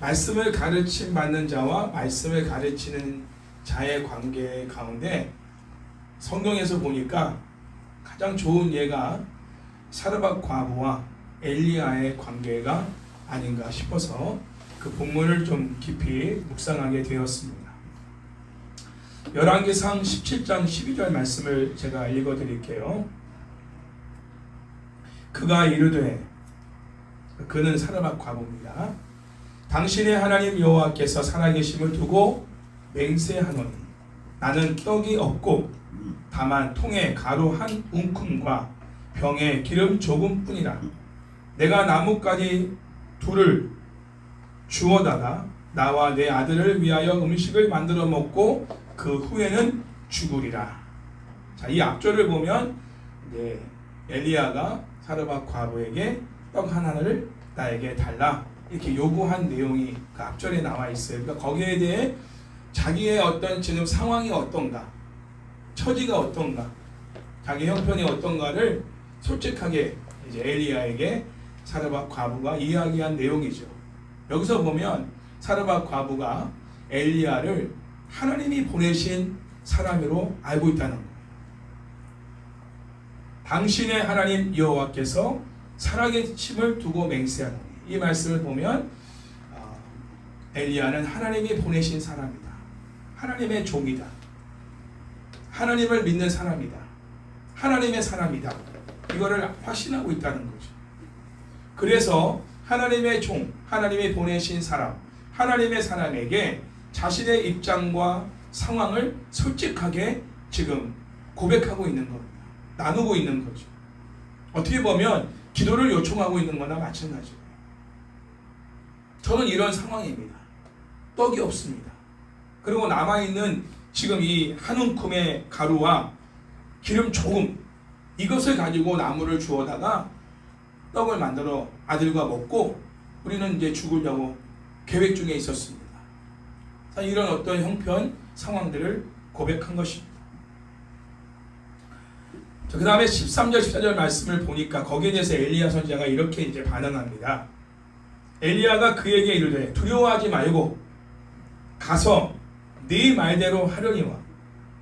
말씀을 가르침 받는 자와 말씀을 가르치는 자의 관계 가운데 성경에서 보니까 가장 좋은 예가 사르밧 과부와 엘리야의 관계가 아닌가 싶어서 그 본문을 좀 깊이 묵상하게 되었습니다. 열왕기상 17장 12절 말씀을 제가 읽어드릴게요. 그가 이르되, 그는 사르밧 과부입니다. 당신의 하나님 여호와께서 살아계심을 두고 맹세하노니 나는 떡이 없고 다만 통에 가루 한 움큼과 병에 기름 조금뿐이라. 내가 나뭇가지 둘을 주워다가 나와 내 아들을 위하여 음식을 만들어 먹고 그 후에는 죽으리라. 자, 이 앞절을 보면 엘리야가 사르밧 과부에게 떡 하나를 나에게 달라 이렇게 요구한 내용이 그 앞절에 나와 있어요. 그러니까 거기에 대해 자기의 어떤 지금 상황이 어떤가, 처지가 어떤가, 자기 형편이 어떤가를 솔직하게 이제 엘리야에게 사르밧 과부가 이야기한 내용이죠. 여기서 보면 사르밧 과부가 엘리야를 하나님이 보내신 사람으로 알고 있다는 거예요. 당신의 하나님 여호와께서 살아계심을 두고 맹세하노니, 이 말씀을 보면 엘리야는 하나님이 보내신 사람이다. 하나님의 종이다. 하나님을 믿는 사람이다. 하나님의 사람이다. 이거를 확신하고 있다는 거죠. 그래서 하나님의 종, 하나님이 보내신 사람, 하나님의 사람에게 자신의 입장과 상황을 솔직하게 지금 고백하고 있는 겁니다. 나누고 있는 거죠. 어떻게 보면 기도를 요청하고 있는 거나 마찬가지예요. 저는 이런 상황입니다. 떡이 없습니다. 그리고 남아있는 지금 이 한 움큼의 가루와 기름 조금, 이것을 가지고 나무를 주워다가 떡을 만들어 아들과 먹고 우리는 이제 죽으려고 계획 중에 있었습니다. 이런 어떤 형편 상황들을 고백한 것입니다. 그 다음에 13절 14절 말씀을 보니까 거기에 대해서 엘리야 선지자가 이렇게 이제 반응합니다. 엘리야가 그에게 이르되 두려워하지 말고 가서 네 말대로 하려니와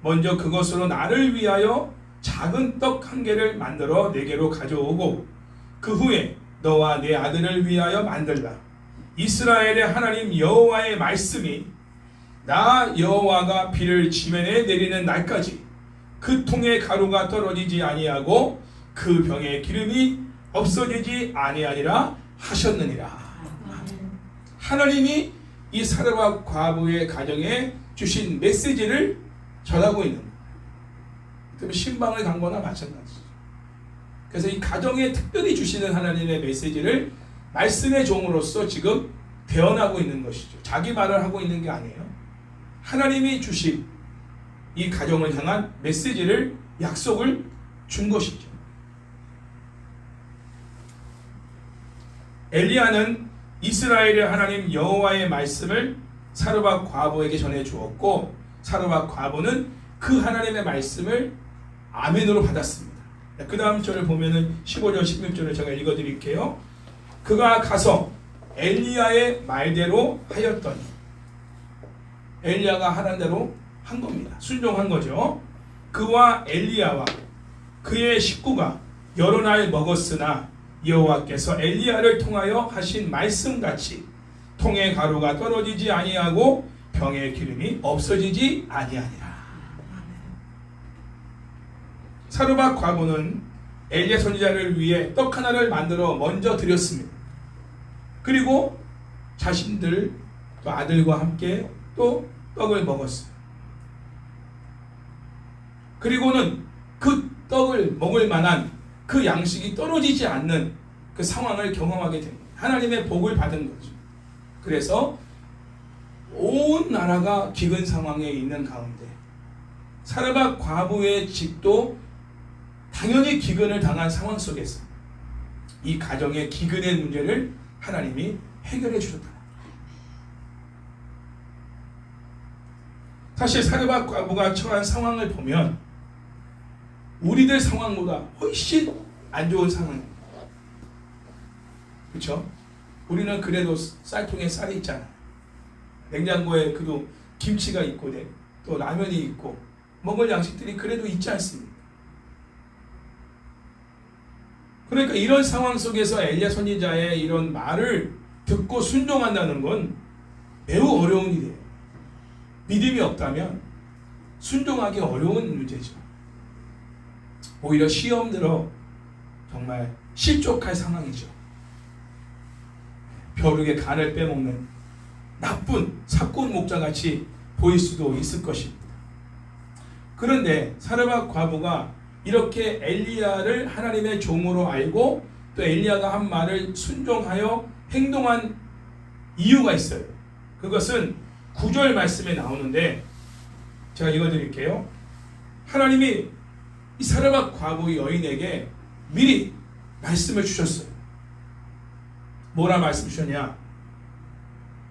먼저 그것으로 나를 위하여 작은 떡 한 개를 만들어 내게로 가져오고 그 후에 너와 내 아들을 위하여 만들라. 이스라엘의 하나님 여호와의 말씀이 나 여호와가 비를 지면에 내리는 날까지 그 통에 가루가 떨어지지 아니하고 그 병에 기름이 없어지지 아니하리라 하셨느니라. 하나님이 이 사르밧 과부의 가정에 주신 메시지를 전하고 있는 거예요. 그러면 신방을 간 거나 마찬가지죠. 그래서 이 가정에 특별히 주시는 하나님의 메시지를 말씀의 종으로서 지금 대언하고 있는 것이죠. 자기 말을 하고 있는 게 아니에요. 하나님이 주신 이 가정을 향한 메시지를, 약속을 준 것이죠. 엘리야는 이스라엘의 하나님 여호와의 말씀을 사르밧 과부에게 전해 주었고 사르밧 과부는 그 하나님의 말씀을 아멘으로 받았습니다. 그 다음 절을 보면은 15절 16절을 제가 읽어 드릴게요. 그가 가서 엘리야의 말대로 하였더니, 엘리야가 하는 대로 한 겁니다. 순종한 거죠. 그와 엘리야와 그의 식구가 여러 날 먹었으나 여호와께서 엘리야를 통하여 하신 말씀같이 통에 가루가 떨어지지 아니하고 병에 기름이 없어지지 아니하니라. 사르밧 과부는 엘리야 선지자를 위해 떡 하나를 만들어 먼저 드렸습니다. 그리고 자신들 또 아들과 함께 또 떡을 먹었어요. 그리고는 그 떡을 먹을 만한 그 양식이 떨어지지 않는 그 상황을 경험하게 됩니다. 하나님의 복을 받은 거죠. 그래서 온 나라가 기근 상황에 있는 가운데 사르밧 과부의 집도 당연히 기근을 당한 상황 속에서 이 가정의 기근의 문제를 하나님이 해결해 주셨다. 사실 사르밧 과부가 처한 상황을 보면 우리들 상황보다 훨씬 안 좋은 상황입니다. 그렇죠? 우리는 그래도 쌀통에 쌀이 있잖아. 냉장고에 그래도 김치가 있고 또 라면이 있고 먹을 양식들이 그래도 있지 않습니까? 그러니까 이런 상황 속에서 엘리야 선지자의 이런 말을 듣고 순종한다는 건 매우 어려운 일이에요. 믿음이 없다면 순종하기 어려운 문제죠. 오히려 시험 들어 정말 실족할 상황이죠. 벼룩의 간을 빼먹는 나쁜 사꾼 목자같이 보일 수도 있을 것입니다. 그런데 사르밧 과부가 이렇게 엘리야를 하나님의 종으로 알고 또 엘리야가 한 말을 순종하여 행동한 이유가 있어요. 그것은 9절 말씀에 나오는데 제가 읽어드릴게요. 하나님이 이 사르밧 과부 여인에게 미리 말씀을 주셨어요. 뭐라 말씀 주셨냐?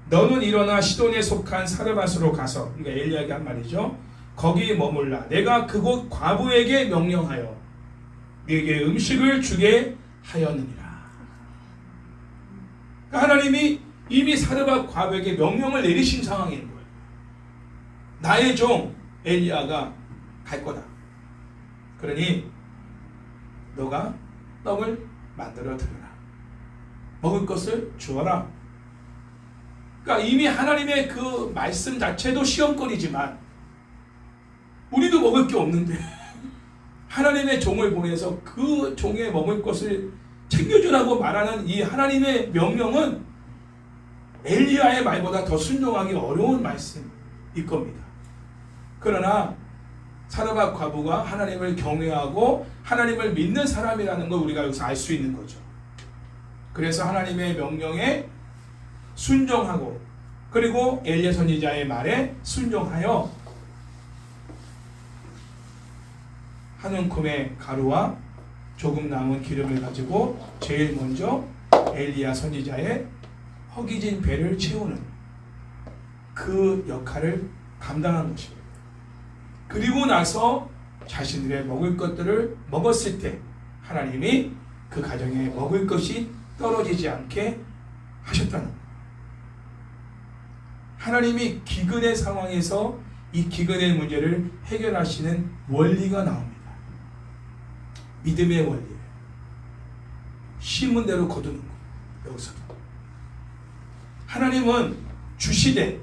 너는 일어나 시돈에 속한 사르밧으로 가서, 그러니까 엘리야에게 한 말이죠. 거기 머물라. 내가 그곳 과부에게 명령하여 네게 음식을 주게 하였느니라. 그러니까 하나님이 이미 사르밧 과부에게 명령을 내리신 상황인 거예요. 나의 종 엘리야가 갈 거다. 그러니 너가 떡을 만들어 드려라. 먹을 것을 주어라. 그러니까 이미 하나님의 그 말씀 자체도 시험거리지만 우리도 먹을 게 없는데 하나님의 종을 보내서 그 종의 먹을 것을 챙겨주라고 말하는 이 하나님의 명령은 엘리야의 말보다 더 순종하기 어려운 말씀일 겁니다. 그러나 사르밧 과부가 하나님을 경외하고 하나님을 믿는 사람이라는 걸 우리가 여기서 알 수 있는 거죠. 그래서 하나님의 명령에 순종하고 그리고 엘리야 선지자의 말에 순종하여 한 움큼의 가루와 조금 남은 기름을 가지고 제일 먼저 엘리야 선지자의 허기진 배를 채우는 그 역할을 감당한 것입니다. 그리고 나서 자신들의 먹을 것들을 먹었을 때 하나님이 그 가정에 먹을 것이 떨어지지 않게 하셨다는 거예요. 하나님이 기근의 상황에서 이 기근의 문제를 해결하시는 원리가 나옵니다. 믿음의 원리예요. 심은 대로 거두는 거예요. 여기서도 하나님은 주시되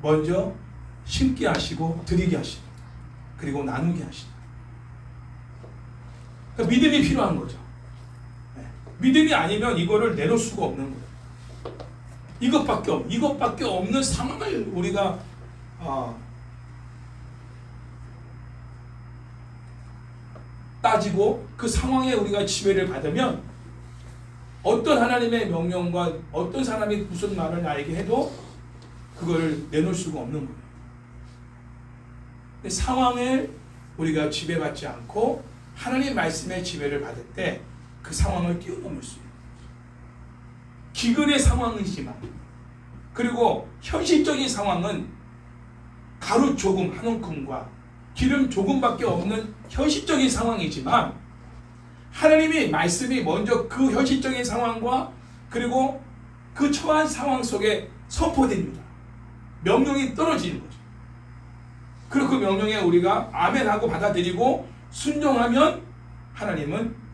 먼저 심게 하시고 드리게 하시고 그리고 나누게 하시다. 그러니까 믿음이 필요한 거죠. 믿음이 아니면 이거를 내놓을 수가 없는 거예요. 이것밖에 없는 상황을 우리가 따지고 그 상황에 우리가 지배를 받으면 어떤 하나님의 명령과 어떤 사람이 무슨 말을 나에게 해도 그걸 내놓을 수가 없는 거예요. 상황을 우리가 지배받지 않고 하나님 말씀의 지배를 받을 때 그 상황을 뛰어넘을 수 있는 거죠. 기근의 상황이지만 그리고 현실적인 상황은 가루 조금 한 움큼과 기름 조금밖에 없는 현실적인 상황이지만 하나님의 말씀이 먼저 그 현실적인 상황과 그리고 그 처한 상황 속에 선포됩니다. 명령이 떨어지는 거죠. 그리고 그 명령에 우리가 아멘하고 받아들이고 순종하면 하나님은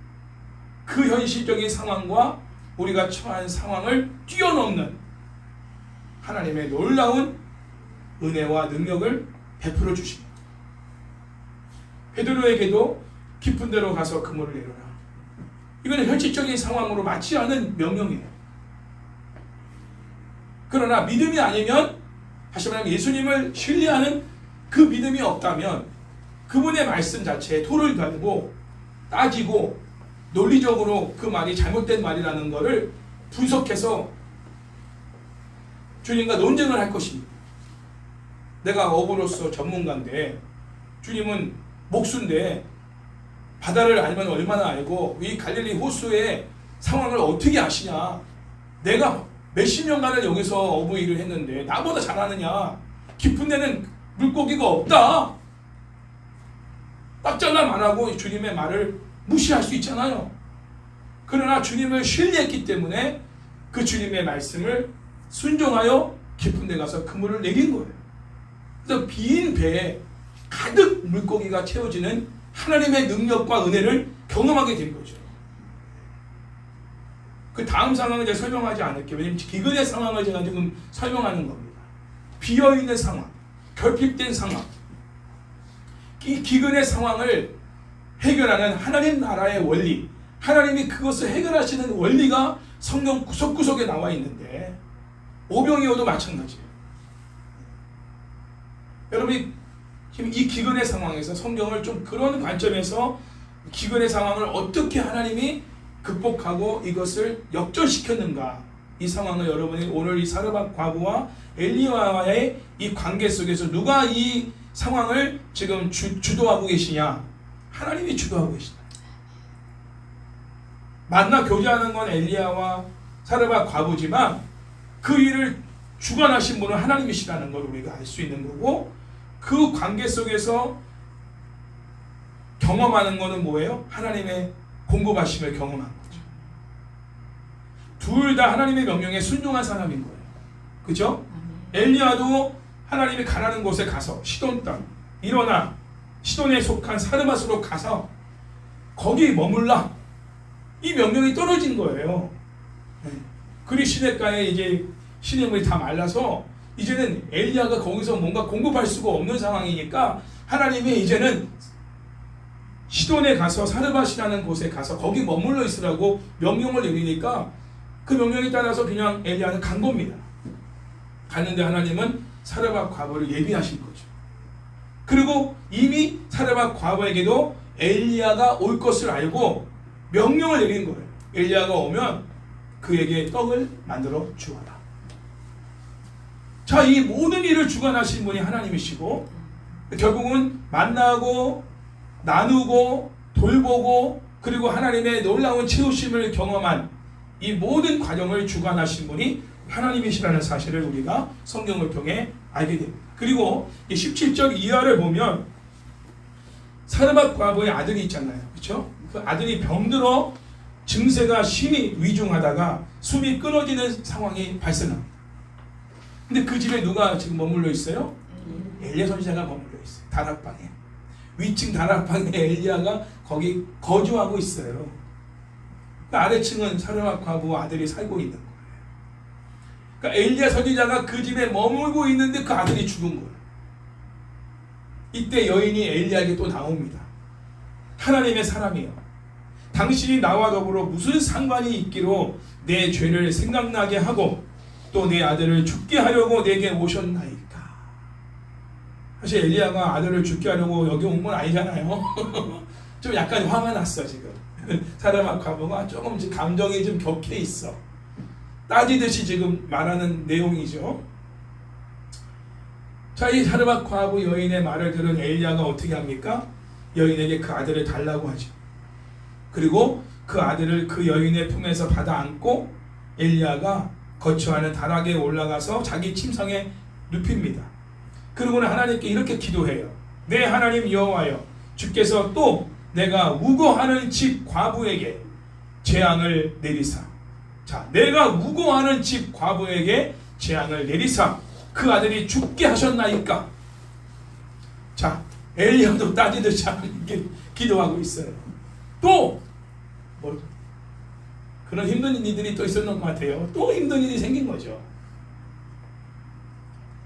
그 현실적인 상황과 우리가 처한 상황을 뛰어넘는 하나님의 놀라운 은혜와 능력을 베풀어 주십니다. 베드로에게도 깊은 데로 가서 그물을 내려라. 이거는 현실적인 상황으로 맞지 않은 명령이에요. 그러나 믿음이 아니면 다시 말하면 예수님을 신뢰하는 그 믿음이 없다면 그분의 말씀 자체에 토를 달고 따지고 논리적으로 그 말이 잘못된 말이라는 것을 분석해서 주님과 논쟁을 할 것입니다. 내가 어부로서 전문가인데 주님은 목수인데 바다를 알면 얼마나 알고 이 갈릴리 호수의 상황을 어떻게 아시냐. 내가 몇십 년간을 여기서 어부 일을 했는데 나보다 잘하느냐. 깊은 데는 물고기가 없다. 딱 잘라 말하고 주님의 말을 무시할 수 있잖아요. 그러나 주님을 신뢰했기 때문에 그 주님의 말씀을 순종하여 깊은 데 가서 그물을 내린 거예요. 그래서 빈 배에 가득 물고기가 채워지는 하나님의 능력과 은혜를 경험하게 된 거죠. 그 다음 상황을 제가 설명하지 않을게요. 왜냐하면 기근의 상황을 제가 지금 설명하는 겁니다. 비어있는 상황, 결핍된 상황, 이 기근의 상황을 해결하는 하나님 나라의 원리, 하나님이 그것을 해결하시는 원리가 성경 구석구석에 나와 있는데 오병이어도 마찬가지예요. 여러분이 지금 이 기근의 상황에서 성경을 좀 그런 관점에서 기근의 상황을 어떻게 하나님이 극복하고 이것을 역전시켰는가, 이 상황을 여러분이 오늘 이 사르밧 과부와 엘리야와의 이 관계 속에서 누가 이 상황을 지금 주도하고 계시냐? 하나님이 주도하고 계시다. 만나 교제하는 건 엘리야와 사르밧 과부지만 그 일을 주관하신 분은 하나님이시라는 걸 우리가 알 수 있는 거고, 그 관계 속에서 경험하는 것은 뭐예요? 하나님의 공급하심을 경험한 거죠. 둘 다 하나님의 명령에 순종한 사람인 거예요. 그죠? 엘리야도 하나님이 가라는 곳에 가서 시돈 땅, 일어나 시돈에 속한 사르밧으로 가서 거기 머물라, 이 명령이 떨어진 거예요. 그리 시냇가에 이제 시냇물이 다 말라서 이제는 엘리야가 거기서 뭔가 공급할 수가 없는 상황이니까 하나님이 이제는 시돈에 가서 사르밧이라는 곳에 가서 거기 머물러 있으라고 명령을 내리니까 그 명령에 따라서 그냥 엘리야는 간 겁니다. 갔는데 하나님은 사르밧 과부를 예비하신 거죠. 그리고 이미 사르밧 과부에게도 엘리야가 올 것을 알고 명령을 내린 거예요. 엘리야가 오면 그에게 떡을 만들어 주어라. 자, 이 모든 일을 주관하신 분이 하나님이시고, 결국은 만나고 나누고 돌보고 그리고 하나님의 놀라운 채우심을 경험한 이 모든 과정을 주관하신 분이 하나님이시라는 사실을 우리가 성경을 통해 알게 됩니다. 그리고 17절 이하를 보면 사르밧 과부의 아들이 있잖아요. 그렇죠? 그 아들이 병들어 증세가 심히 위중하다가 숨이 끊어지는 상황이 발생합니다. 근데 그 집에 누가 지금 머물러 있어요? 엘리야 선지자가 머물러 있어요. 다락방에. 위층 다락방에 엘리야가 거기 거주하고 있어요. 그 아래층은 사르밧 과부 아들이 살고 있는 거예요. 그러니까 엘리야 선지자가 그 집에 머물고 있는데 그 아들이 죽은 거예요. 이때 여인이 엘리야에게 또 나옵니다. 하나님의 사람이요, 당신이 나와 더불어 무슨 상관이 있기로 내 죄를 생각나게 하고 또 내 아들을 죽게 하려고 내게 오셨나이까. 사실 엘리야가 아들을 죽게 하려고 여기 온 건 아니잖아요. 좀 약간 화가 났어 지금. 사르밧 과부가 조금 감정이 좀 격해 있어. 따지듯이 지금 말하는 내용이죠. 자, 이 사르밧 과부 여인의 말을 들은 엘리야가 어떻게 합니까? 여인에게 그 아들을 달라고 하죠. 그리고 그 아들을 그 여인의 품에서 받아 안고 엘리야가 거처하는 다락에 올라가서 자기 침상에 눕힙니다. 그리고는 하나님께 이렇게 기도해요. 내 하나님 여호와여, 주께서 또 내가 우거하는 집 과부에게 재앙을 내리사. 자, 내가 우거하는 집 과부에게 재앙을 내리사 그 아들이 죽게 하셨나이까. 자, 엘리야도 따지듯이 하나님께 기도하고 있어요. 또 뭐 그런 힘든 일들이 또 있었던 것 같아요. 또 힘든 일이 생긴 거죠.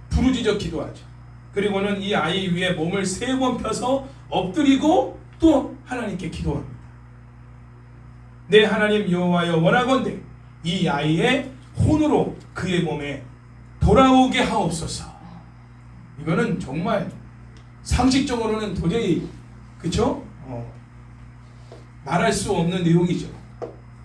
부르짖어 기도하죠. 그리고는 이 아이 위에 몸을 3번 펴서 엎드리고 또 하나님께 기도합니다. 내 하나님 여호와여, 원하건대 이 아이의 혼으로 그의 몸에 돌아오게 하옵소서. 이거는 정말 상식적으로는 도저히, 그쵸? 말할 수 없는 내용이죠.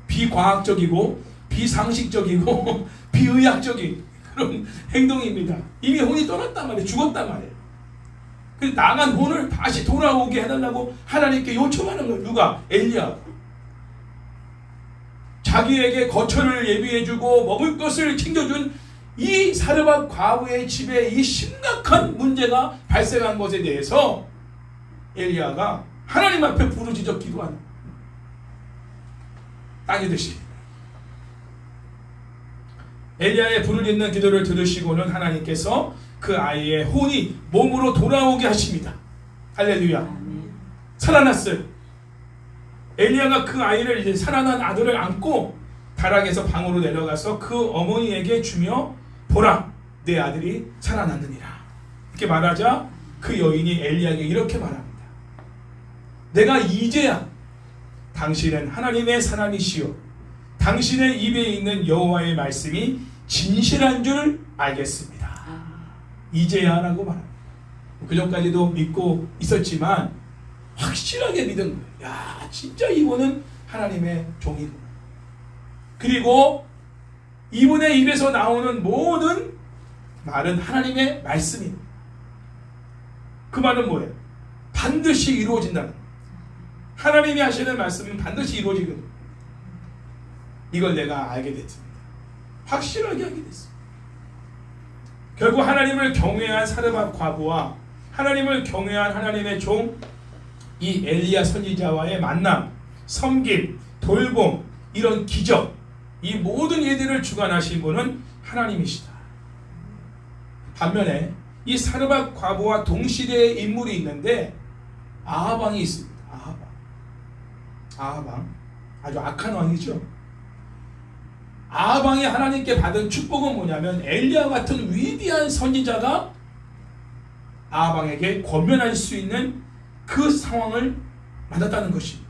비과학적이고 비상식적이고 비의학적인 그런 행동입니다. 이미 혼이 떠났단 말이에요. 죽었단 말이에요. 그래서 나간 혼을 다시 돌아오게 해달라고 하나님께 요청하는 거예요. 누가? 엘리야. 자기에게 거처를 예비해주고 먹을 것을 챙겨준 이 사르밧 과부의 집에 이 심각한 문제가 발생한 것에 대해서 엘리야가 하나님 앞에 부르짖어 기도하는, 따지듯이 엘리야의 불을 잇는 기도를 들으시고는 하나님께서 그 아이의 혼이 몸으로 돌아오게 하십니다. 할렐루야. 살아났어요. 엘리야가 그 아이를 이제 살아난 아들을 안고 다락에서 방으로 내려가서 그 어머니에게 주며 보라, 내 아들이 살아났느니라. 이렇게 말하자 그 여인이 엘리야에게 이렇게 말합니다. 내가 이제야 당신은 하나님의 사람이시요 당신의 입에 있는 여호와의 말씀이 진실한 줄 알겠습니다. 이제야 라고 말합니다. 그전까지도 믿고 있었지만 확실하게 믿은 거예요. 야, 진짜 이분은 하나님의 종이구나. 그리고 이분의 입에서 나오는 모든 말은 하나님의 말씀입니다. 그 말은 뭐예요? 반드시 이루어진다는 거예요. 하나님이 하시는 말씀은 반드시 이루어지거든요. 이걸 내가 알게 됐습니다. 확실하게 알게 됐습니다. 결국 하나님을 경외한 사르밧 과부와 하나님을 경외한 하나님의 종 이 엘리야 선지자와의 만남, 섬김, 돌봄, 이런 기적, 이 모든 일들을 주관하신 분은 하나님이시다. 반면에 이 사르밧 과부와 동시대의 인물이 있는데 아하방이 있습니다. 아하방 아주 악한 왕이죠. 아하방이 하나님께 받은 축복은 뭐냐면 엘리야 같은 위대한 선지자가 아하방에게 권면할 수 있는 그 상황을 받았다는 것입니다.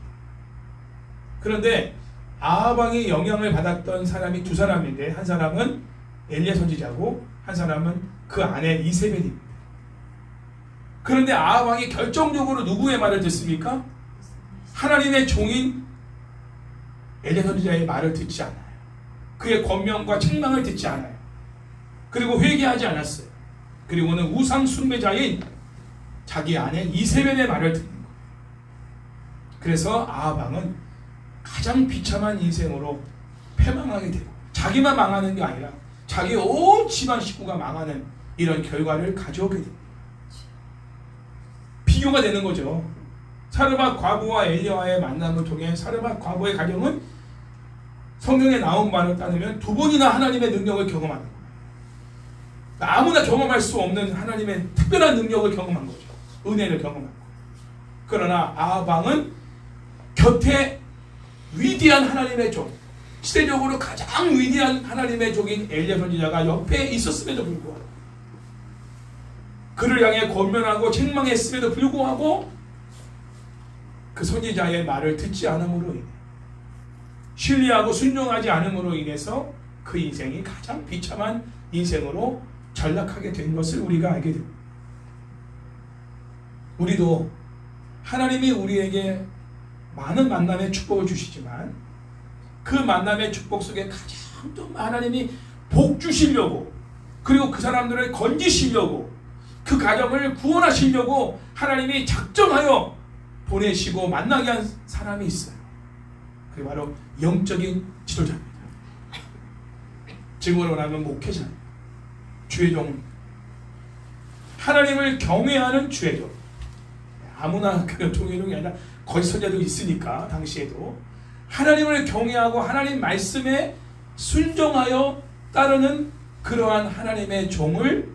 그런데 아하방이 영향을 받았던 사람이 두 사람인데 한 사람은 엘리야 선지자고 한 사람은 그 아내 이세벨입니다. 그런데 아하방이 결정적으로 누구의 말을 듣습니까? 하나님의 종인 엘리야 선지자의 말을 듣지 않아요. 그의 권면과 책망을 듣지 않아요. 그리고 회개하지 않았어요. 그리고는 우상 숭배자인 자기 아내 이세벨의 말을 듣는 거예요. 그래서 아하방은 가장 비참한 인생으로 패망하게 되고 자기만 망하는 게 아니라 자기 온 집안 식구가 망하는 이런 결과를 가져오게 됩니다. 비교가 되는 거죠. 사르밧 과부와 엘리야와의 만남을 통해 사르밧 과부의 가정은 성경에 나온 바를 따르면 두 번이나 하나님의 능력을 경험하는 거예요. 아무나 경험할 수 없는 하나님의 특별한 능력을 경험한 거죠. 은혜를 경험한 거예요. 그러나 아하방은 곁에 위대한 하나님의 종, 시대적으로 가장 위대한 하나님의 종인 엘리야 선지자가 옆에 있었음에도 불구하고 그를 향해 권면하고 책망했음에도 불구하고 그 선지자의 말을 듣지 않음으로 인해 신뢰하고 순종하지 않음으로 인해서 그 인생이 가장 비참한 인생으로 전락하게 된 것을 우리가 알게 됩니다. 우리도 하나님이 우리에게 많은 만남의 축복을 주시지만 그 만남의 축복 속에 가장 좀 하나님이 복 주시려고 그리고 그 사람들을 건지시려고 그 가정을 구원하시려고 하나님이 작정하여 보내시고 만나게 한 사람이 있어요. 그게 바로 영적인 지도자입니다. 지금으로 말하면 목회자입니다. 주의 종, 하나님을 경외하는 주의 종. 아무나 그런 종이 아니라 거짓 선자도 있으니까 당시에도 하나님을 경외하고 하나님 말씀에 순종하여 따르는 그러한 하나님의 종을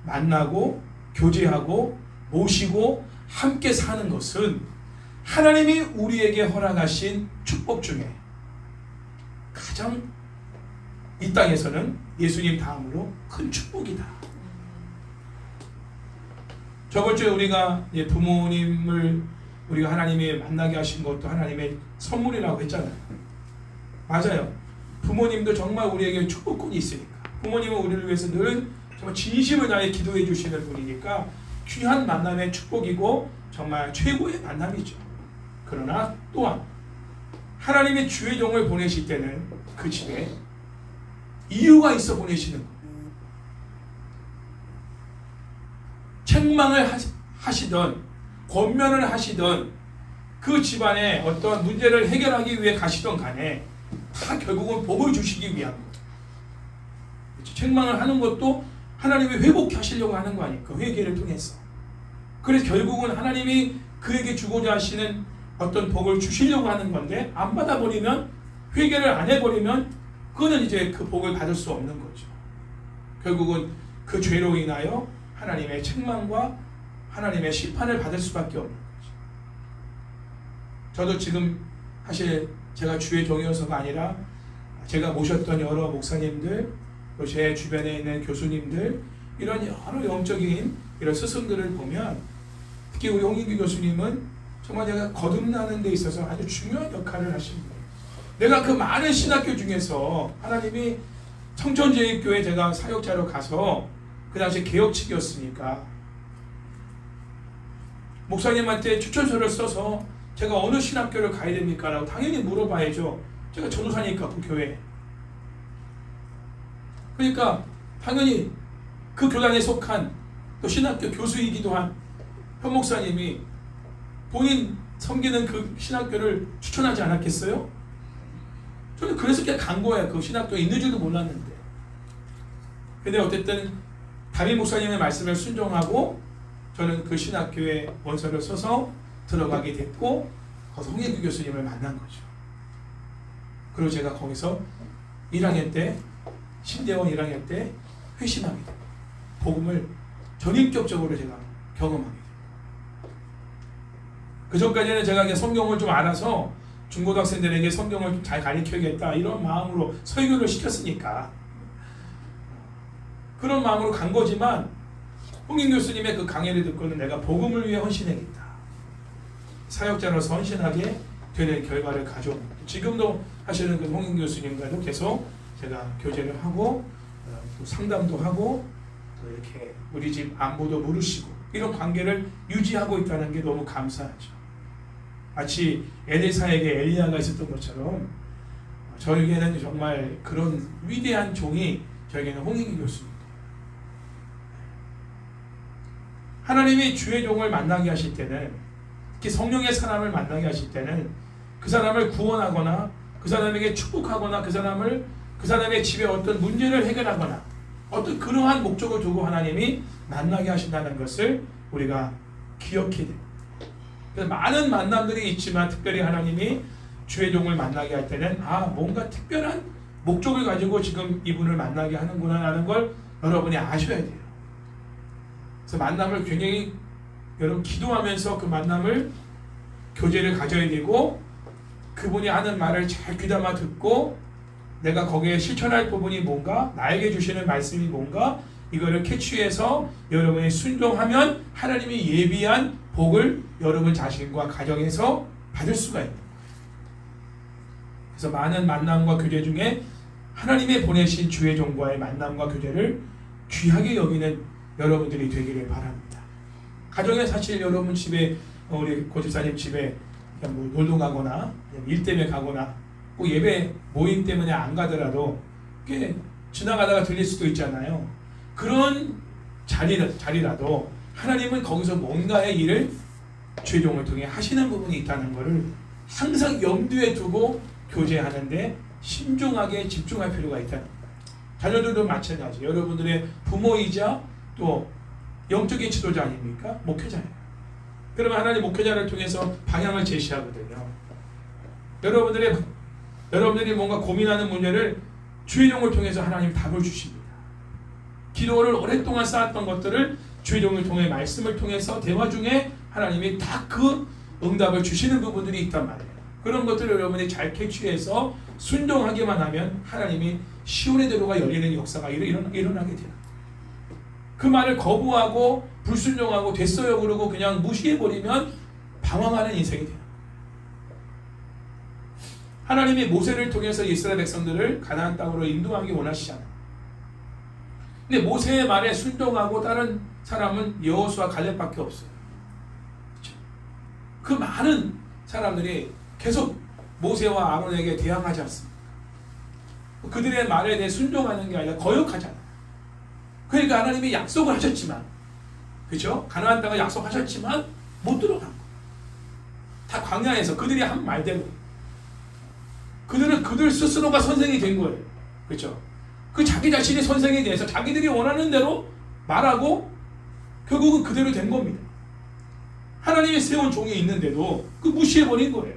만나고 교제하고 모시고 함께 사는 것은 하나님이 우리에게 허락하신 축복 중에 가장 이 땅에서는 예수님 다음으로 큰 축복이다. 저번 주에 우리가 부모님을 우리가 하나님이 만나게 하신 것도 하나님의 선물이라고 했잖아요. 맞아요. 부모님도 정말 우리에게 축복권이 있으니까. 부모님은 우리를 위해서 늘 정말 진심을 다해 기도해 주시는 분이니까 귀한 만남의 축복이고 정말 최고의 만남이죠. 그러나 또한 하나님의 주의 종을 보내실 때는 그 집에 이유가 있어 보내시는 거예요. 책망을 하시던 권면을 하시던 그 집안의 어떤 문제를 해결하기 위해 가시던 간에 다 결국은 복을 주시기 위한 거예요. 책망을 하는 것도 하나님이 회복해 하시려고 하는 거 아닐까, 회개를 통해서. 그래서 결국은 하나님이 그에게 주고자 하시는 어떤 복을 주시려고 하는 건데 안 받아버리면, 회개를 안 해버리면 그거는 이제 그 복을 받을 수 없는 거죠. 결국은 그 죄로 인하여 하나님의 책망과 하나님의 심판을 받을 수밖에 없는 거죠. 저도 지금 사실 제가 주의 종이어서가 아니라 제가 모셨던 여러 목사님들, 또 제 주변에 있는 교수님들, 이런 여러 영적인 이런 스승들을 보면, 특히 우리 홍인규 교수님은 정말 제가 거듭나는 데 있어서 아주 중요한 역할을 하십니다. 내가 그 많은 신학교 중에서 하나님이 청천제일교회 제가 사역자로 가서 그 당시 개혁측이었으니까 목사님한테 추천서를 써서 제가 어느 신학교를 가야 됩니까? 라고 당연히 물어봐야죠. 제가 전도사니까 그 교회. 그러니까 당연히 그 교단에 속한 또 신학교 교수이기도 한 현 목사님이 본인 섬기는 그 신학교를 추천하지 않았겠어요? 저는 그래서 그냥 간 거예요. 그 신학교에 있는 줄도 몰랐는데. 근데 어쨌든 담임 목사님의 말씀을 순종하고 저는 그 신학교에 원서를 써서 들어가게 됐고, 거기서 홍인규 교수님을 만난 거죠. 그리고 제가 거기서 1학년 때, 신대원 1학년 때 회심하게 됩니다. 복음을 전인격적으로 제가 경험하게 됩니다. 그 전까지는 제가 그냥 성경을 좀 알아서 중고등학생들에게 성경을 좀 잘 가르쳐야겠다 이런 마음으로 설교를 시켰으니까 그런 마음으로 간 거지만, 홍인 교수님의 그 강의를 듣고는 내가 복음을 위해 헌신해야겠다, 사역자로서 헌신하게 되는 결과를 가져옵니다. 지금도 사실은 그 홍인 교수님과도 계속 제가 교제를 하고 또 상담도 하고 또 이렇게 우리 집 안부도 물으시고 이런 관계를 유지하고 있다는 게 너무 감사하죠. 마치 엘리사에게 엘리야가 있었던 것처럼 저에게는 정말 그런 위대한 종이 저에게는 홍인규 교수입니다. 하나님이 주의 종을 만나게 하실 때는, 특히 성령의 사람을 만나게 하실 때는 그 사람을 구원하거나 그 사람에게 축복하거나 그 사람의 집에 어떤 문제를 해결하거나 어떤 그러한 목적을 두고 하나님이 만나게 하신다는 것을 우리가 기억해야 됩니다. 그래서 많은 만남들이 있지만 특별히 하나님이 주의 종을 만나게 할 때는 뭔가 특별한 목적을 가지고 지금 이분을 만나게 하는구나 라는 걸 여러분이 아셔야 돼요. 그래서 만남을 굉장히 여러분 기도하면서 그 만남을 교제를 가져야 되고, 그분이 하는 말을 잘 귀담아 듣고 내가 거기에 실천할 부분이 뭔가, 나에게 주시는 말씀이 뭔가, 이거를 캐치해서 여러분이 순종하면 하나님이 예비한 복을 여러분 자신과 가정에서 받을 수가 있는 거예요. 그래서 많은 만남과 교제 중에 하나님의 보내신 주의 종과의 만남과 교제를 귀하게 여기는 여러분들이 되기를 바랍니다. 가정에 사실 여러분 집에, 우리 고집사님 집에 그냥 뭐 놀러 가거나 일 때문에 가거나 꼭 예배 모임 때문에 안 가더라도 꽤 지나가다가 들릴 수도 있잖아요. 그런 자리라도 하나님은 거기서 뭔가의 일을 주의 종을 통해 하시는 부분이 있다는 것을 항상 염두에 두고 교제하는데 신중하게 집중할 필요가 있다는 거예요. 자녀들도 마찬가지. 여러분들의 부모이자 또 영적인 지도자 아닙니까? 목회자예요. 그러면 하나님 목회자를 통해서 방향을 제시하거든요. 여러분들이 뭔가 고민하는 문제를 주의 종을 통해서 하나님 답을 주십니다. 기도를 오랫동안 쌓았던 것들을 주의 종을 통해 말씀을 통해서 대화 중에 하나님이 다 그 응답을 주시는 부분들이 있단 말이에요. 그런 것들을 여러분이 잘 캐치해서 순종하기만 하면 하나님이 시온의 대로가 열리는 역사가 일어나게 돼요. 그 말을 거부하고 불순종하고 됐어요 그러고 그냥 무시해버리면 방황하는 인생이 돼요. 하나님이 모세를 통해서 이스라엘 백성들을 가나안 땅으로 인도하기 원하시잖아요. 근데 모세의 말에 순종하고 다른 사람은 여호수아 갈렙밖에 없어요. 그렇죠? 그 많은 사람들이 계속 모세와 아론에게 대항하지 않습니다. 그들의 말에 대해 순종하는 게 아니라 거역하잖아요. 그러니까 하나님이 약속을 하셨지만, 그렇죠? 가나안 땅을 약속하셨지만 못 들어간 거예요. 다 광야에서 그들이 한 말대로. 그들 스스로가 선생이 된 거예요. 그렇죠? 그 자기 자신이 선생에 대해서 자기들이 원하는 대로 말하고 결국은 그대로 된 겁니다. 하나님이 세운 종이 있는데도 그 무시해버린 거예요.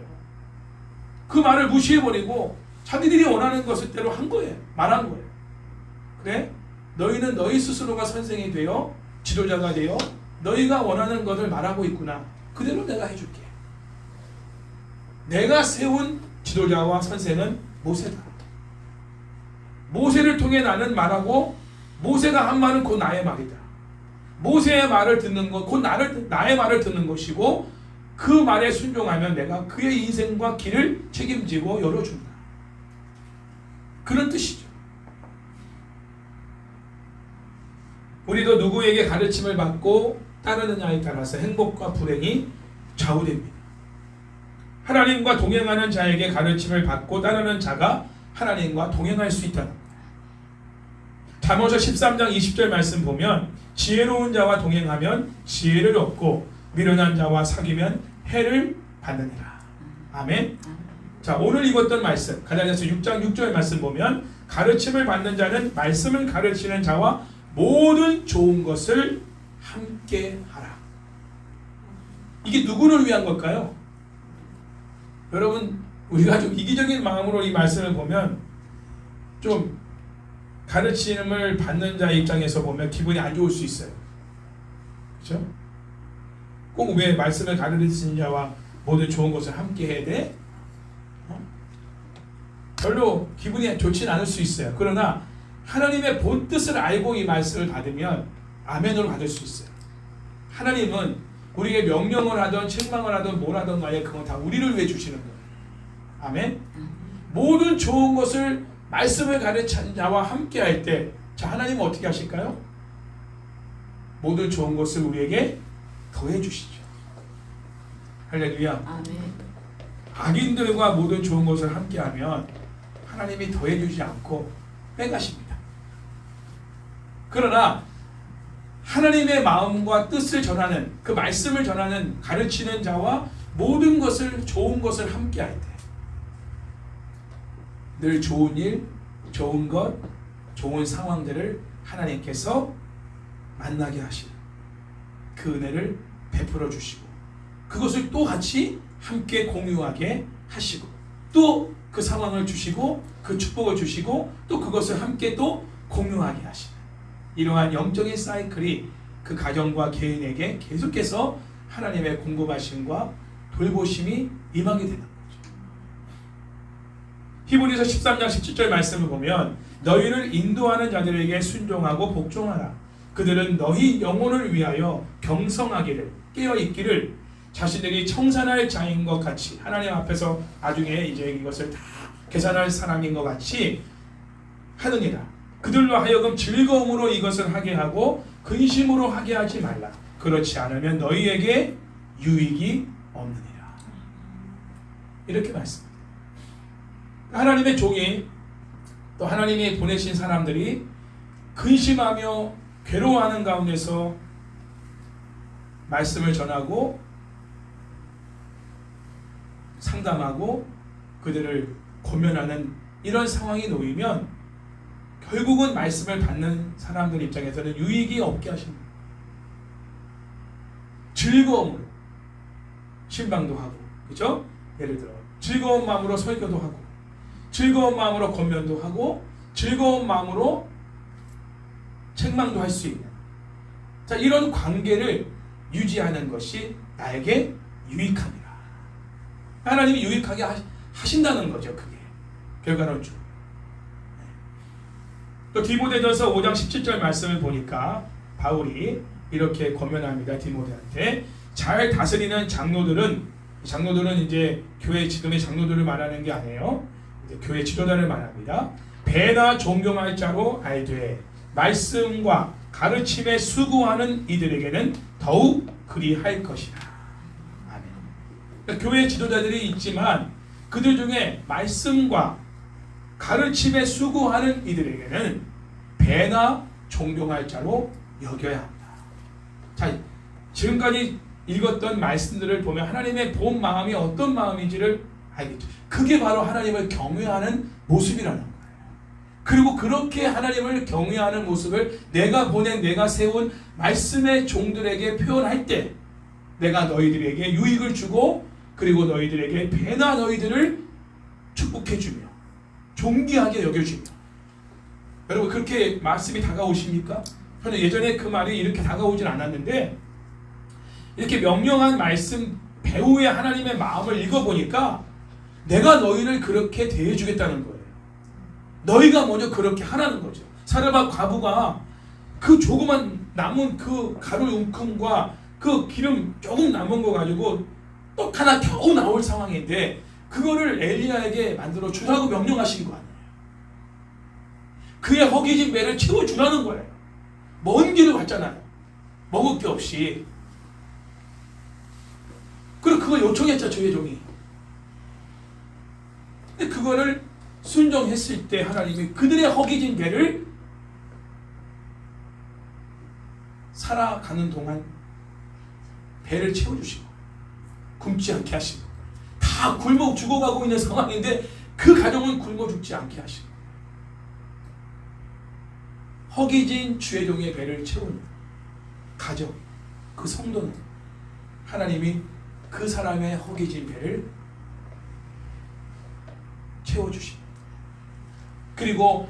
그 말을 무시해버리고 자기들이 원하는 것을대로 한 거예요. 말한 거예요. 그래? 너희는 너희 스스로가 선생이 되어 지도자가 되어 너희가 원하는 것을 말하고 있구나. 그대로 내가 해줄게. 내가 세운 지도자와 선생은 모세다. 모세를 통해 나는 말하고 모세가 한 말은 곧 나의 말이다. 모세의 말을 듣는 것, 곧 나의 말을 듣는 것이고 그 말에 순종하면 내가 그의 인생과 길을 책임지고 열어준다. 그런 뜻이죠. 우리도 누구에게 가르침을 받고 따르느냐에 따라서 행복과 불행이 좌우됩니다. 하나님과 동행하는 자에게 가르침을 받고 따르는 자가 하나님과 동행할 수 있다는 거예요. 잠언서 13장 20절 말씀 보면 지혜로운 자와 동행하면 지혜를 얻고 미련한 자와 사귀면 해를 받느니라. 아멘. 자, 오늘 읽었던 말씀 갈라디아서 6장 6절 말씀 보면 가르침을 받는 자는 말씀을 가르치는 자와 모든 좋은 것을 함께 하라. 이게 누구를 위한 걸까요? 여러분, 우리가 좀 이기적인 마음으로 이 말씀을 보면 좀 가르침을 받는 자 입장에서 보면 기분이 안 좋을 수 있어요. 그렇죠? 꼭 왜 말씀을 가르치는 자와 모든 좋은 것을 함께 해야 돼? 별로 기분이 좋진 않을 수 있어요. 그러나 하나님의 본 뜻을 알고 이 말씀을 받으면 아멘으로 받을 수 있어요. 하나님은 우리에게 명령을 하든 책망을 하든 뭘 하든 간에 그건 다 우리를 위해 주시는 거예요. 아멘. 모든 좋은 것을 말씀을 가르치는 자와 함께 할 때, 자, 하나님은 어떻게 하실까요? 모든 좋은 것을 우리에게 더해 주시죠. 할렐루야. 아멘. 악인들과 모든 좋은 것을 함께 하면 하나님이 더해 주지 않고 빼가십니다. 그러나 하나님의 마음과 뜻을 전하는, 그 말씀을 전하는, 가르치는 자와 모든 것을, 좋은 것을 함께 할 때 늘 좋은 일, 좋은 것, 좋은 상황들을 하나님께서 만나게 하시는 그 은혜를 베풀어 주시고 그것을 또 같이 함께 공유하게 하시고 또 그 상황을 주시고 그 축복을 주시고 또 그것을 함께 또 공유하게 하시는 이러한 영적인 사이클이 그 가정과 개인에게 계속해서 하나님의 공급하심과 돌보심이 임하게 되는 거죠. 히브리서 13장 17절 말씀을 보면 너희를 인도하는 자들에게 순종하고 복종하라. 그들은 너희 영혼을 위하여 경성하기를 깨어있기를 자신들이 청산할 자인 것 같이 하나님 앞에서 나중에 이제 이것을 다 계산할 사람인 것 같이 하느니라. 그들로 하여금 즐거움으로 이것을 하게 하고 근심으로 하게 하지 말라. 그렇지 않으면 너희에게 유익이 없느니라. 이렇게 말씀합니다. 하나님의 종이 또 하나님이 보내신 사람들이 근심하며 괴로워하는 가운데서 말씀을 전하고 상담하고 그들을 고면하는 이런 상황이 놓이면 결국은 말씀을 받는 사람들 입장에서는 유익이 없게 하십니다. 즐거움으로 신방도 하고, 그렇죠? 예를 들어 즐거운 마음으로 설교도 하고, 즐거운 마음으로 권면도 하고, 즐거운 마음으로 책망도 할 수 있는, 자, 이런 관계를 유지하는 것이 나에게 유익합니다. 하나님이 유익하게 하신다는 거죠. 그게 결과론적으로. 또 디모데전서 5장 17절 말씀을 보니까 바울이 이렇게 권면합니다. 디모데한테 잘 다스리는 장로들은 이제 교회 지금의 장로들을 말하는 게 아니에요. 이제 교회 지도자를 말합니다. 배나 존경할 자로 알되 말씀과 가르침에 수고하는 이들에게는 더욱 그리할 것이다. 교회 지도자들이 있지만 그들 중에 말씀과 가르침에 수고하는 이들에게는 배나 존경할 자로 여겨야 한다. 자, 지금까지 읽었던 말씀들을 보면 하나님의 본 마음이 어떤 마음인지를 알겠죠. 그게 바로 하나님을 경외하는 모습이라는 거예요. 그리고 그렇게 하나님을 경외하는 모습을 내가 보낸, 내가 세운 말씀의 종들에게 표현할 때 내가 너희들에게 유익을 주고 그리고 너희들에게 배나 너희들을 축복해주며 존귀하게 여겨주며. 여러분 그렇게 말씀이 다가오십니까? 저는 예전에 그 말이 이렇게 다가오진 않았는데 이렇게 명령한 말씀 배후의 하나님의 마음을 읽어보니까 내가 너희를 그렇게 대해주겠다는 거예요. 너희가 먼저 그렇게 하라는 거죠. 사르밧 과부가 그 조그만 남은 그 가루 웅큼과 그 기름 조금 남은 거 가지고 떡 하나 겨우 나올 상황인데 그거를 엘리야에게 만들어 주라고 명령하신 거 아니에요. 그의 허기진 배를 채워주라는 거예요. 먼 길을 갔잖아요. 먹을 게 없이. 그리고 그걸 요청했죠, 주의 종이. 근데 그거를 순종했을 때 하나님이 그들의 허기진 배를 살아가는 동안 배를 채워주시고 굶지 않게 하시고 다 굶어 죽어가고 있는 상황인데 그 가정은 굶어 죽지 않게 하시고 허기진 주의 종의 배를 채우는 가정, 그 성도는 하나님이 그 사람의 허기진 배를 채워주십니다. 그리고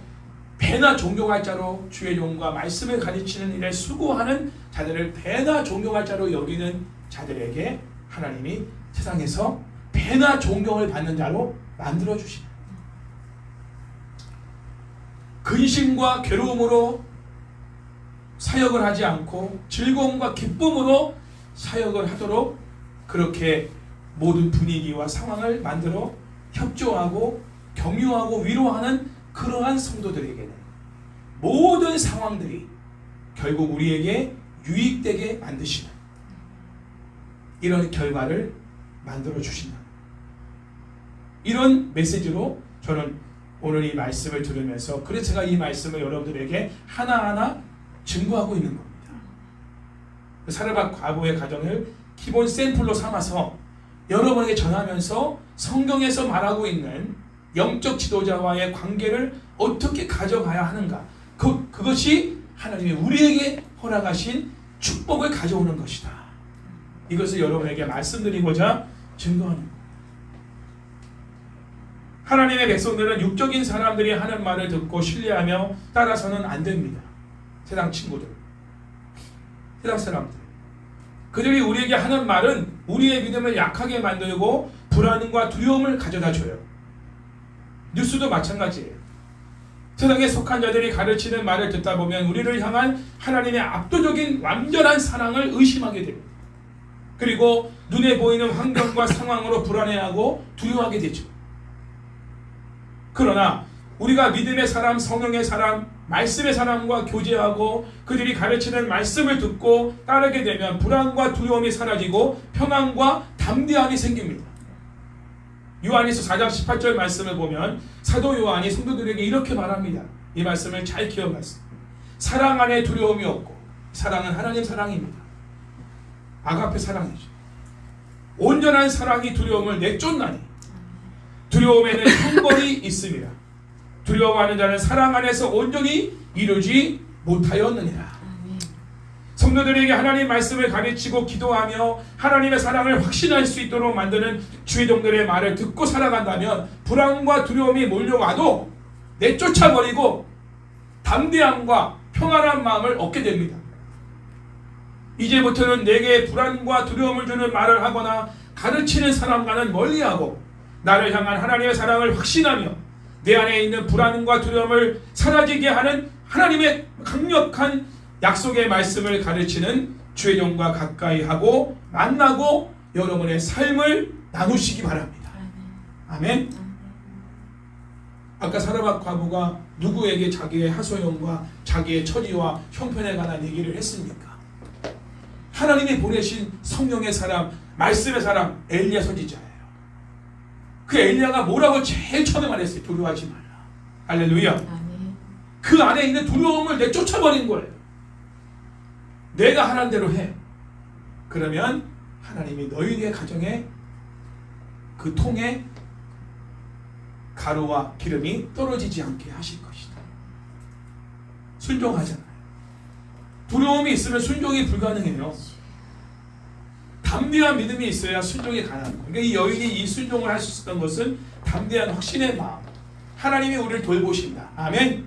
배나 존경할 자로 주의 종과 말씀을 가르치는 일에 수고하는 자들을 배나 존경할 자로 여기는 자들에게 하나님이 세상에서 배나 존경을 받는 자로 만들어주십니다. 근심과 괴로움으로 사역을 하지 않고 즐거움과 기쁨으로 사역을 하도록 그렇게 모든 분위기와 상황을 만들어 협조하고 격려하고 위로하는 그러한 성도들에게는 모든 상황들이 결국 우리에게 유익되게 만드시는 이런 결과를 만들어 주신다. 이런 메시지로 저는 오늘 이 말씀을 들으면서 그래서 제가 이 말씀을 여러분들에게 하나하나 증거하고 있는 겁니다. 사르밧 과부의 가정을 기본 샘플로 삼아서 여러분에게 전하면서 성경에서 말하고 있는 영적 지도자와의 관계를 어떻게 가져가야 하는가, 그것이 하나님이 우리에게 허락하신 축복을 가져오는 것이다. 이것을 여러분에게 말씀드리고자 증거하는 겁니다. 하나님의 백성들은 육적인 사람들이 하는 말을 듣고 신뢰하며 따라서는 안 됩니다. 세상 친구들, 세상 사람들, 그들이 우리에게 하는 말은 우리의 믿음을 약하게 만들고 불안과 두려움을 가져다 줘요. 뉴스도 마찬가지예요. 세상에 속한 자들이 가르치는 말을 듣다 보면 우리를 향한 하나님의 압도적인 완전한 사랑을 의심하게 됩니다. 그리고 눈에 보이는 환경과 상황으로 불안해하고 두려워하게 되죠. 그러나 우리가 믿음의 사람, 성령의 사람, 말씀의 사람과 교제하고 그들이 가르치는 말씀을 듣고 따르게 되면 불안과 두려움이 사라지고 평안과 담대함이 생깁니다. 요한일서 4장 18절 말씀을 보면 사도 요한이 성도들에게 이렇게 말합니다. 이 말씀을 잘 기억하세요. 사랑 안에 두려움이 없고 사랑은 하나님 사랑입니다. 아가페 사랑이죠. 온전한 사랑이 두려움을 내쫓나니 두려움에는 형벌이 있습니다. 두려워하는 자는 사랑 안에서 온전히 이루지 못하였느니라. 성도들에게 하나님 말씀을 가르치고 기도하며 하나님의 사랑을 확신할 수 있도록 만드는 주의 종들의 말을 듣고 살아간다면 불안과 두려움이 몰려와도 내쫓아버리고 담대함과 평안한 마음을 얻게 됩니다. 이제부터는 내게 불안과 두려움을 주는 말을 하거나 가르치는 사람과는 멀리하고 나를 향한 하나님의 사랑을 확신하며 내 안에 있는 불안과 두려움을 사라지게 하는 하나님의 강력한 약속의 말씀을 가르치는 주의 종과 가까이 하고 만나고 여러분의 삶을 나누시기 바랍니다. 아멘. 아까 사르밧 과부가 누구에게 자기의 하소연과 자기의 처지와 형편에 관한 얘기를 했습니까? 하나님이 보내신 성령의 사람, 말씀의 사람 엘리야 선지자예요. 그 엘리야가 뭐라고 제일 처음에 말했어요? 두려워하지 말라. 할렐루야. 그 안에 있는 두려움을 내쫓아버린 거예요. 내가 하라는 대로 해. 그러면 하나님이 너희의 가정에 그 통에 가루와 기름이 떨어지지 않게 하실 것이다. 순종하잖아요. 두려움이 있으면 순종이 불가능해요. 담대한 믿음이 있어야 순종이 가능한 거예요. 그러니까 이 여인이 이 순종을 할 수 있었던 것은 담대한 확신의 마음, 하나님이 우리를 돌보신다. 아멘.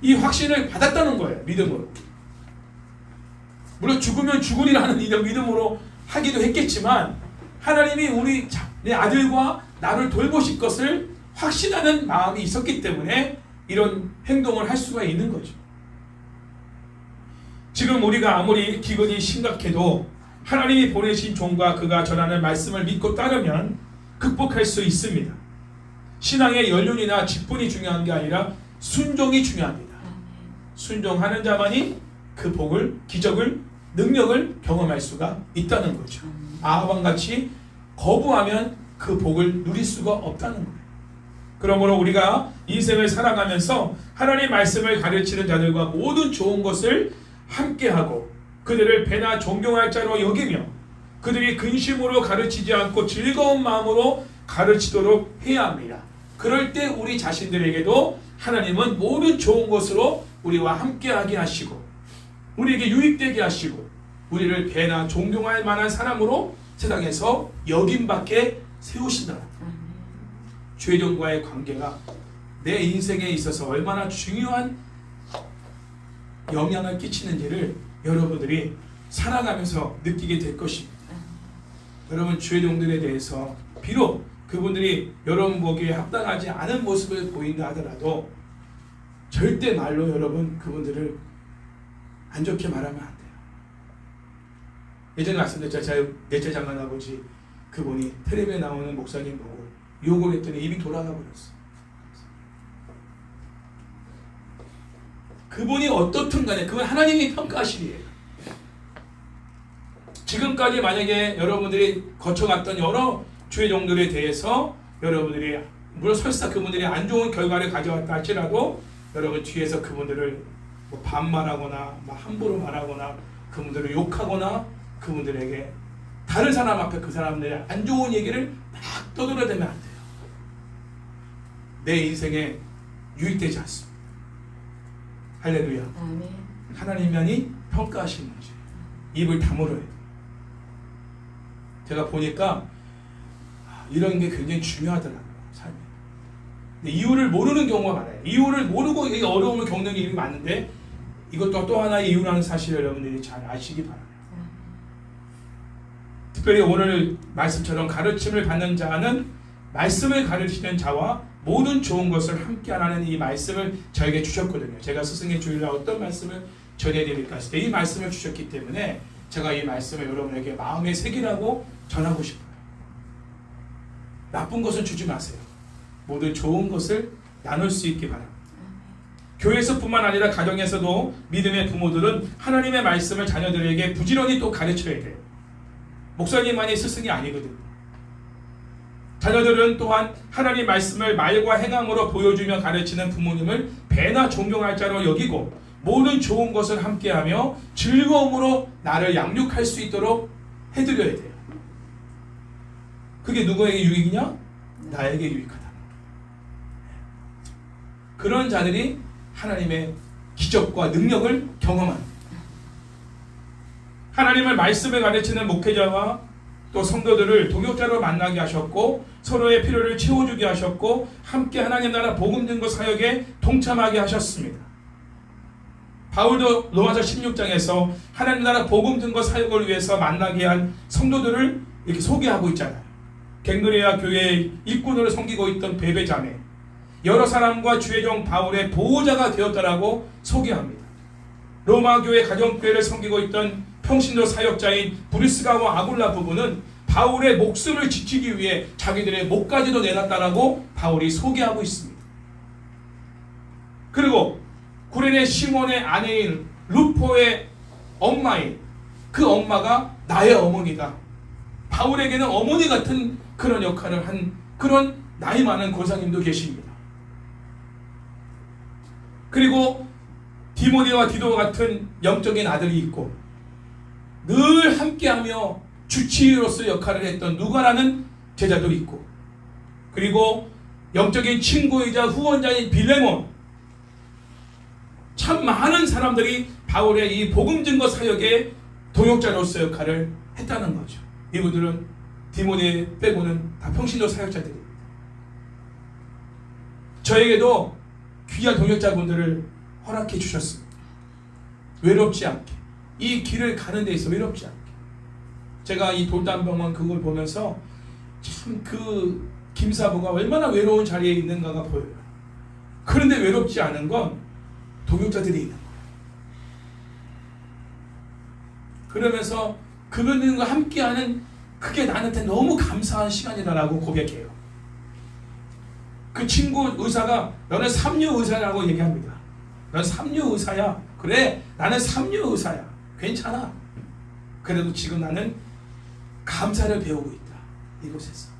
이 확신을 받았다는 거예요. 믿음으로. 물론 죽으면 죽으리라는 믿음으로 하기도 했겠지만 하나님이 우리 내 아들과 나를 돌보실 것을 확신하는 마음이 있었기 때문에 이런 행동을 할 수가 있는 거죠. 지금 우리가 아무리 기근이 심각해도 하나님이 보내신 종과 그가 전하는 말씀을 믿고 따르면 극복할 수 있습니다. 신앙의 연륜이나 직분이 중요한 게 아니라 순종이 중요합니다. 순종하는 자만이 그 복을, 기적을, 능력을 경험할 수가 있다는 거죠. 아합왕같이 거부하면 그 복을 누릴 수가 없다는 거예요. 그러므로 우리가 인생을 살아가면서 하나님의 말씀을 가르치는 자들과 모든 좋은 것을 함께하고 그들을 배나 존경할 자로 여기며 그들이 근심으로 가르치지 않고 즐거운 마음으로 가르치도록 해야 합니다. 그럴 때 우리 자신들에게도 하나님은 모든 좋은 것으로 우리와 함께하게 하시고 우리에게 유익되게 하시고 우리를 배나 존경할 만한 사람으로 세상에서 여김받게 세우신다. 죄종과의 관계가 내 인생에 있어서 얼마나 중요한 영향을 끼치는지를 여러분들이 살아가면서 느끼게 될 것입니다. 여러분 죄종들에 대해서 비록 그분들이 여러분 보기에 합당하지 않은 모습을 보인다 하더라도 절대 말로 여러분 그분들을 안 좋게 말하면 안 돼요. 예전에 말씀드렸죠. 제 넷째 장관 아버지 그분이 텔레비에 나오는 목사님 보고 욕을 했더니 입이 돌아가 버렸어요. 그분이 어떻든 간에 그건 하나님이 평가하시리에요. 지금까지 만약에 여러분들이 거쳐갔던 여러 죄종들에 대해서 여러분들이 물론 설사 그분들이 안 좋은 결과를 가져왔다 할지라도 여러분 뒤에서 그분들을 뭐 반말하거나 함부로 말하거나 그분들을 욕하거나 그분들에게 다른 사람 앞에 그 사람들의 안 좋은 얘기를 막 떠들어대면 안 돼요. 내 인생에 유익되지 않습니다. 할렐루야. 아멘. 하나님만이 평가하시는 거지. 입을 다물어야 돼. 제가 보니까 이런 게 굉장히 중요하더라고요. 삶에. 근데 이유를 모르는 경우가 많아요. 이유를 모르고 이 어려움을 겪는 일이 많은데 이것도 또 하나의 이유라는 사실을 여러분들이 잘 아시기 바랍니다. 특별히 오늘 말씀처럼 가르침을 받는 자는 말씀을 가르치는 자와 모든 좋은 것을 함께하라는 이 말씀을 저에게 주셨거든요. 제가 스승의 주일날 어떤 말씀을 전해드릴까 했을 때 이 말씀을 주셨기 때문에 제가 이 말씀을 여러분에게 마음에 새기라고 전하고 싶어요. 나쁜 것은 주지 마세요. 모든 좋은 것을 나눌 수 있기 바랍니다. 교회에서뿐만 아니라 가정에서도 믿음의 부모들은 하나님의 말씀을 자녀들에게 부지런히 또 가르쳐야 돼요. 목사님만이 스승이 아니거든요. 자녀들은 또한 하나님 말씀을 말과 행함으로 보여주며 가르치는 부모님을 배나 존경할 자로 여기고 모든 좋은 것을 함께하며 즐거움으로 나를 양육할 수 있도록 해드려야 돼요. 그게 누구에게 유익이냐? 나에게 유익하다. 그런 자들이 하나님의 기적과 능력을 경험합니다. 하나님을 말씀을 가르치는 목회자와 또 성도들을 동역자로 만나게 하셨고 서로의 필요를 채워주게 하셨고 함께 하나님 나라 복음 증거 사역에 동참하게 하셨습니다. 바울도 로마서 16장에서 하나님 나라 복음 증거 사역을 위해서 만나게 한 성도들을 이렇게 소개하고 있잖아요. 갱그레아 교회의 일꾼으로 섬기고 있던 베베자매 여러 사람과 주의종 바울의 보호자가 되었다라고 소개합니다. 로마 교회 가정교회를 섬기고 있던 평신도 사역자인 브리스가와 아굴라 부부는 바울의 목숨을 지키기 위해 자기들의 목까지도 내놨다라고 바울이 소개하고 있습니다. 그리고 구레네 시몬의 아내인 루포의 엄마인 그 엄마가 나의 어머니다. 바울에게는 어머니 같은 그런 역할을 한 그런 나이 많은 권사님도 계십니다. 그리고 디모데와 디도 같은 영적인 아들이 있고 늘 함께하며 주치의로서 역할을 했던 누가라는 제자도 있고 그리고 영적인 친구이자 후원자인 빌레몬 참 많은 사람들이 바울의 이 복음 증거 사역의 동역자로서 역할을 했다는 거죠. 이분들은 디모데 빼고는 다 평신도 사역자들입니다. 저에게도 귀한 동역자분들을 허락해 주셨습니다. 외롭지 않게, 이 길을 가는 데 있어 외롭지 않게. 제가 이 돌담병원 그걸 보면서 참 그 김사부가 얼마나 외로운 자리에 있는가가 보여요. 그런데 외롭지 않은 건 동역자들이 있는 거예요. 그러면서 그분들과 함께하는 그게 나한테 너무 감사한 시간이다라고 고백해요. 그 친구 의사가 너는 삼류 의사라고 얘기합니다. 넌 삼류 의사야. 그래, 나는 삼류 의사야. 괜찮아. 그래도 지금 나는 감사를 배우고 있다. 이곳에서.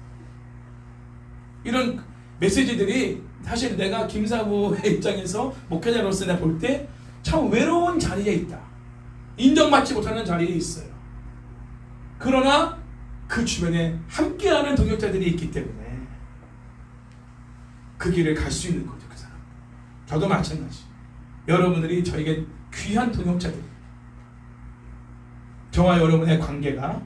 이런 메시지들이 사실 내가 김사부의 입장에서 목회자로서 내가 볼 때 참 외로운 자리에 있다. 인정받지 못하는 자리에 있어요. 그러나 그 주변에 함께하는 동역자들이 있기 때문에 그 길을 갈 수 있는 거죠. 그 사람. 저도 마찬가지. 여러분들이 저에게 귀한 동역자들. 저와 여러분의 관계가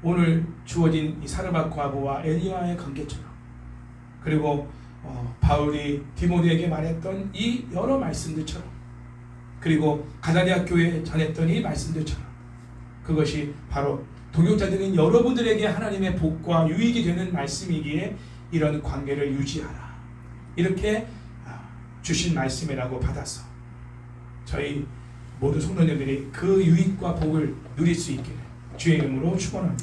오늘 주어진 이 사르밧 과부와 엘리야의 관계처럼, 그리고 바울이 디모데에게 말했던 이 여러 말씀들처럼, 그리고 가나리아 교회에 전했던 이 말씀들처럼, 그것이 바로 동역자들인 여러분들에게 하나님의 복과 유익이 되는 말씀이기에 이런 관계를 유지하라. 이렇게 주신 말씀이라고 받아서 저희 모든 성도님들이 그 유익과 복을 누릴 수 있기를 주의 이름으로 축원합니다.